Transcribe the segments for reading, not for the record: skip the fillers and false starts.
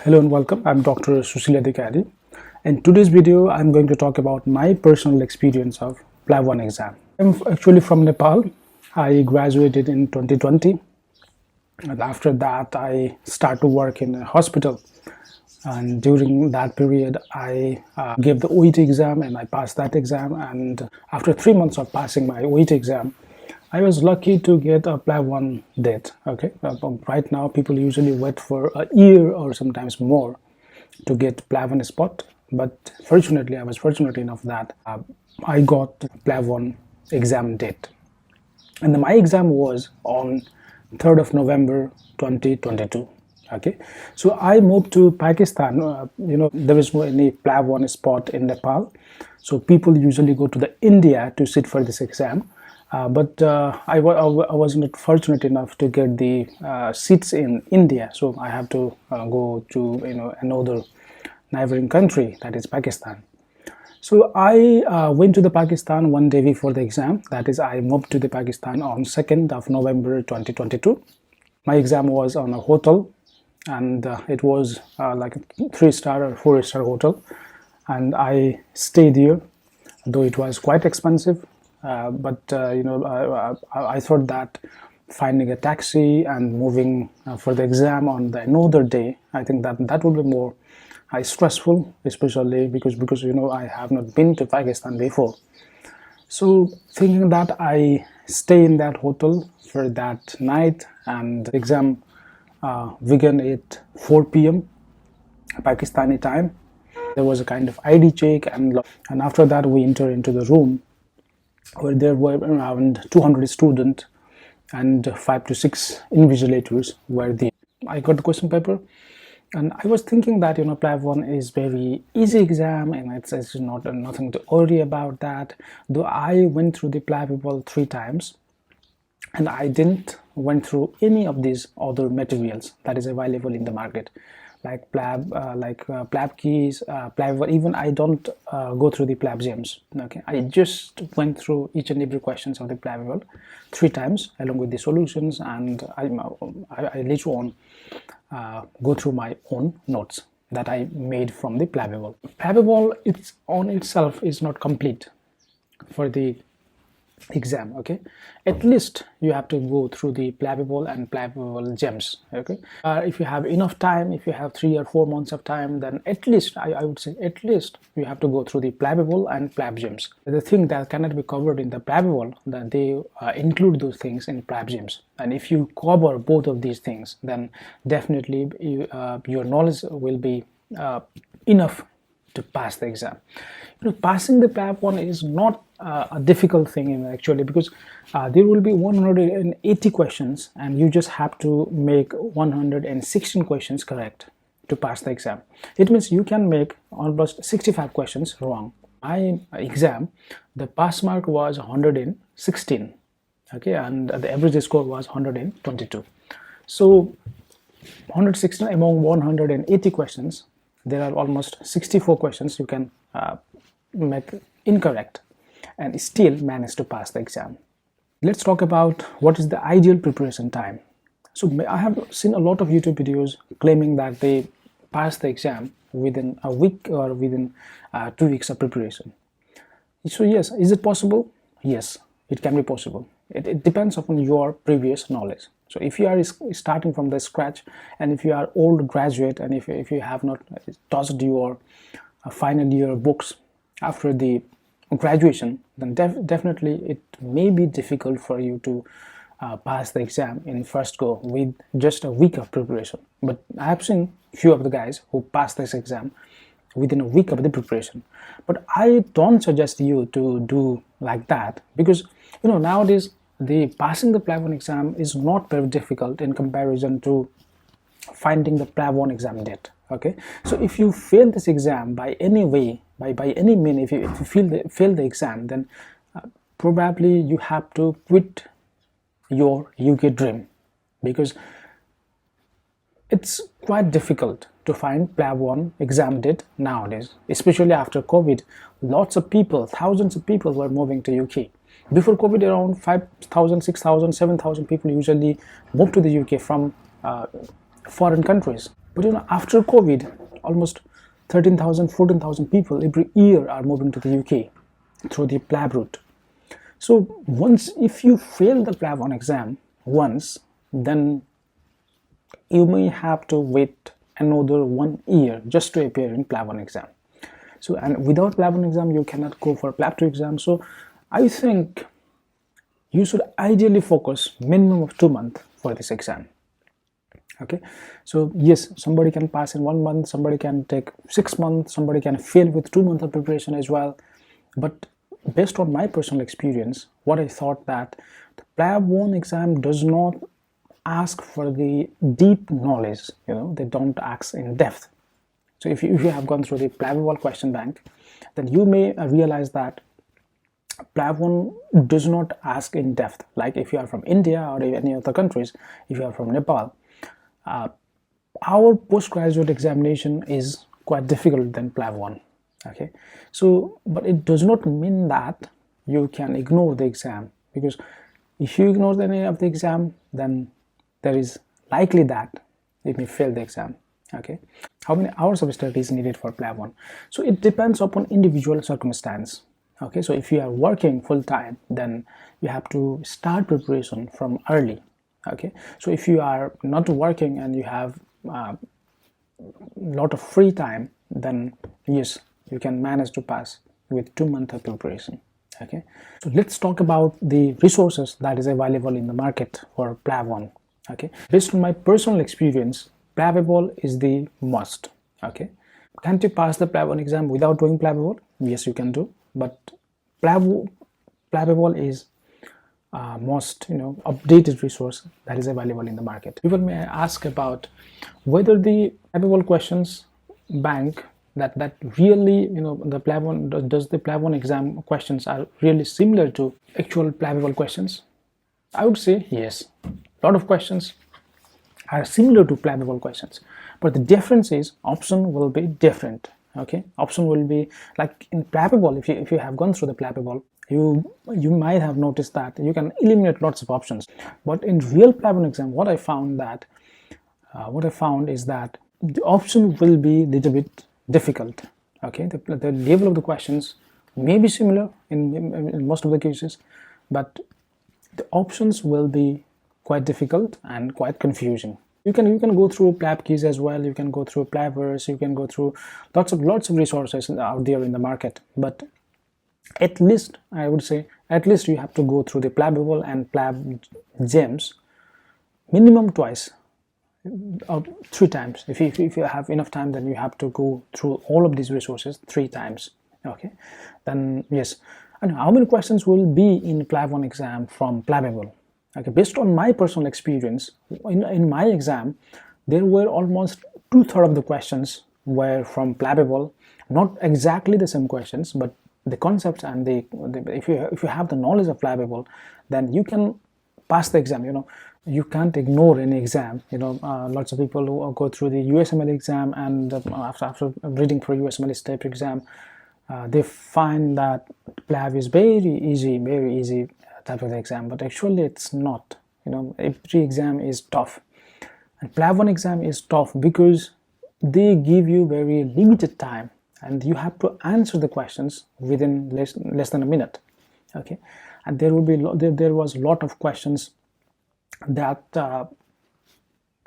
Hello and welcome. I'm Dr. Sushil Adhikari. In today's video, I'm going to talk about my personal experience of Plab 1 exam. I'm actually from Nepal. I graduated in 2020, and after that I started to work in a hospital. And during that period, I gave the OET exam and I passed that exam. And after 3 months of passing my OET exam, I was lucky to get a Plab 1 date. Okay, right now people usually wait for a year or sometimes more to get Plab 1 spot, but fortunately I was fortunate enough that I got Plab 1 exam date, and my exam was on 3rd of November 2022. Okay, so I moved to Pakistan. There was no any Plab 1 spot in Nepal, so people usually go to the India to sit for this exam. But I wasn't fortunate enough to get the seats in India, so I have to go to another neighboring country, that is Pakistan. So I went to the Pakistan one day before the exam. That is, I moved to the Pakistan on 2nd of November 2022. My exam was on a hotel, and it was like a 3-star or 4-star hotel, and I stayed here, though it was quite expensive. I thought that finding a taxi and moving for the exam on another day, I think that would be more stressful, especially because I have not been to Pakistan before. So thinking that, I stay in that hotel for that night, and the exam began at 4 p.m. Pakistani time. There was a kind of ID check, and after that we enter into the room, where there were around 200 students and 5 to 6 invigilators. I got the question paper, and I was thinking that Plab 1 is very easy exam, and it's not nothing to worry about that. Though I went through the Plab 3 times, and I didn't went through any of these other materials that is available in the market, like Plab, Plab keys, Plab. Even I don't go through the Plab gems. Okay, I just went through each and every questions of the Plab 3 times along with the solutions, and I later on go through my own notes that I made from the Plab. Plab it's on itself is not complete for the exam. Okay, at least you have to go through the Plab and Plab gems. Okay, if you have enough time, if you have 3 or 4 months of time, then at least I would say at least you have to go through the Plab and Plab gems. The thing that cannot be covered in the Plab, then they include those things in Plab gems, and if you cover both of these things, then definitely your knowledge will be enough to pass the exam. Passing the Plab 1 is not a difficult thing actually, because there will be 180 questions, and you just have to make 116 questions correct to pass the exam. It means you can make almost 65 questions wrong. My exam, the pass mark was 116. Okay, and the average score was 122. So 116 among 180 questions, there are almost 64 questions you can make incorrect and still manage to pass the exam. Let's talk about what is the ideal preparation time. So I have seen a lot of YouTube videos claiming that they pass the exam within a week or within 2 weeks of preparation. So yes, is it possible? Yes, it can be possible. It depends upon your previous knowledge. So if you are starting from the scratch, and if you are old graduate, and if you have not touched your final year books after the graduation, then definitely it may be difficult for you to pass the exam in first go with just a week of preparation. But I have seen few of the guys who passed this exam within a week of the preparation. But I don't suggest you to do like that, because nowadays the passing the Plab 1 exam is not very difficult in comparison to finding the Plab 1 exam date. Okay, so if you fail this exam by any way, by any mean, if you fail the exam, then probably you have to quit your UK dream, because it's quite difficult to find Plab 1 exam date nowadays, especially after COVID. Lots of people, thousands of people were moving to UK. Before COVID, around 5,000, 6,000, 7,000 people usually moved to the UK from foreign countries. But after COVID, almost 13,000, 14,000 people every year are moving to the UK through the Plab route. So once, if you fail the Plab 1 exam once, then you may have to wait another 1 year just to appear in Plab 1 exam. So, and without Plab 1 exam, you cannot go for Plab 2 exam. So I think you should ideally focus minimum of 2 months for this exam. Okay, so yes, somebody can pass in 1 month, somebody can take 6 months, somebody can fail with 2 months of preparation as well. But based on my personal experience, what I thought that the Plab 1 exam does not ask for the deep knowledge, they don't ask in depth. So if you have gone through the Plab question bank, then you may realize that Plab 1 does not ask in depth. Like if you are from India or any other countries, if you are from Nepal, our postgraduate examination is quite difficult than Plab 1. Okay, so but it does not mean that you can ignore the exam, because if you ignore any of the exam, then there is likely that you may fail the exam. Okay, how many hours of study is needed for Plab 1? So it depends upon individual circumstance. Okay, so if you are working full time, then you have to start preparation from early. Okay, so if you are not working and you have a lot of free time, then yes, you can manage to pass with 2 months of preparation. Okay, so let's talk about the resources that is available in the market for Plab 1. Okay, based on my personal experience, Plab is the must. Okay, can't you pass the Plab 1 exam without doing Plab? Yes, you can do, but Plab is most updated resource that is available in the market. People may ask about whether the Plab questions bank that really the Plab 1 does the Plab 1 exam questions are really similar to actual Plab questions. I would say yes, a lot of questions are similar to Plab questions, but the difference is option will be different. Okay, option will be like in Plab. If you have gone through the Plab, you might have noticed that you can eliminate lots of options. But in real Plab exam, what I found is that the option will be a little bit difficult. Okay, the level of the questions may be similar in most of the cases, but the options will be quite difficult and quite confusing. You can go through Plab keys as well. You can go through Plabbers. You can go through lots of resources out there in the market. But at least I would say you have to go through the Plab and Plab gems minimum twice or 3 times. If you have enough time, then you have to go through all of these resources 3 times. Okay, then yes. And how many questions will be in Plab 1 exam from Plab? Okay, based on my personal experience, in my exam, there were almost 2/3 of the questions were from Plab. Not exactly the same questions, but the concepts and if you have the knowledge of Plab, then you can pass the exam. You can't ignore any exam. Lots of people who go through the USML exam, and after reading for USML step exam, they find that Plab is very easy type of exam, but actually it's not. Every exam is tough, and Plab 1 exam is tough because they give you very limited time, and you have to answer the questions within less than a minute. Okay, and there was a lot of questions that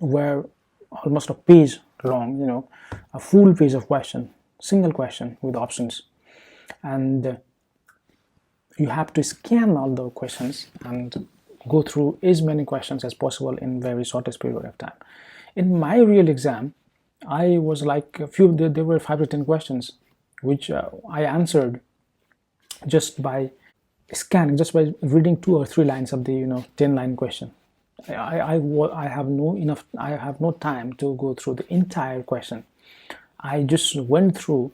were almost a page long, a full page of question, single question with options, and you have to scan all the questions and go through as many questions as possible in very shortest period of time. In my real exam, I was like there were 5 to 10 questions which I answered just by scanning, just by reading 2 or 3 lines of the 10-line question. I have no time to go through the entire question. I just went through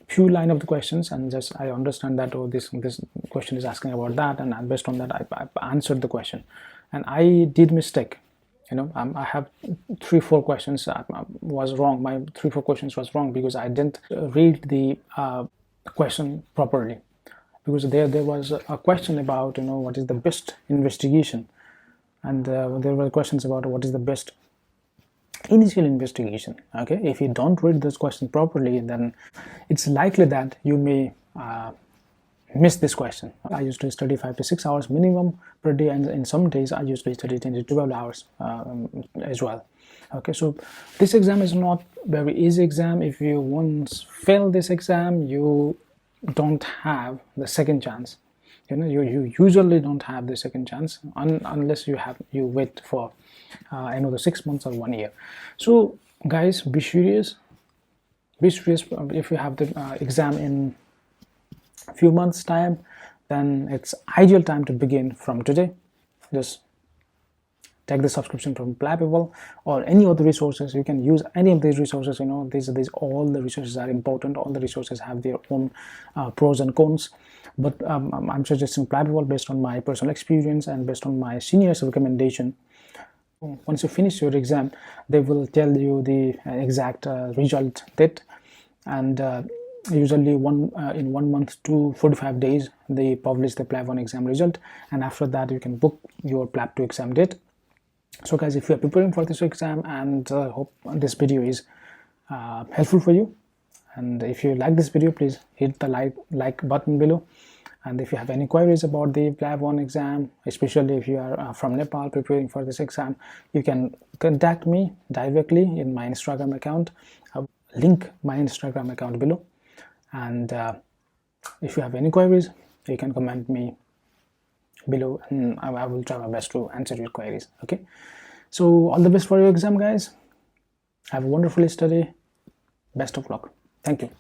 few line of the questions and just I understand that this question is asking about that, and based on that I answered the question. And I did mistake. I have 3-4 questions was wrong. My 3-4 questions was wrong because I didn't read the question properly. Because there was a question about what is the best investigation, and there were questions about what is the best initial investigation. Okay, if you don't read this question properly, then it's likely that you may miss this question. I used to study 5 to 6 hours minimum per day, and in some days I used to study 10 to 12 hours as well. Okay, so this exam is not very easy exam. If you once fail this exam, you don't have the second chance. You usually don't have the second chance unless you wait for another 6 months or 1 year. So guys, be serious. If you have the exam in a few months time, then it's ideal time to begin from today. Just take the subscription from Plab or any other resources. You can use any of these resources. These all the resources are important. All the resources have their own pros and cons, but I'm suggesting Plab based on my personal experience and based on my seniors recommendation. Once you finish your exam, they will tell you the exact result date, and usually in 1 month to 45 days they publish the Plab 1 exam result, and after that you can book your Plab 2 exam date. So guys, if you are preparing for this exam, and hope this video is helpful for you, and if you like this video, please hit the like button below. And if you have any queries about the Plab 1 exam, especially if you are from Nepal preparing for this exam, you can contact me directly in my Instagram account. I'll link my Instagram account below. And if you have any queries, you can comment me below, and I will try my best to answer your queries. Okay, so all the best for your exam, guys. Have a wonderful study. Best of luck. Thank you.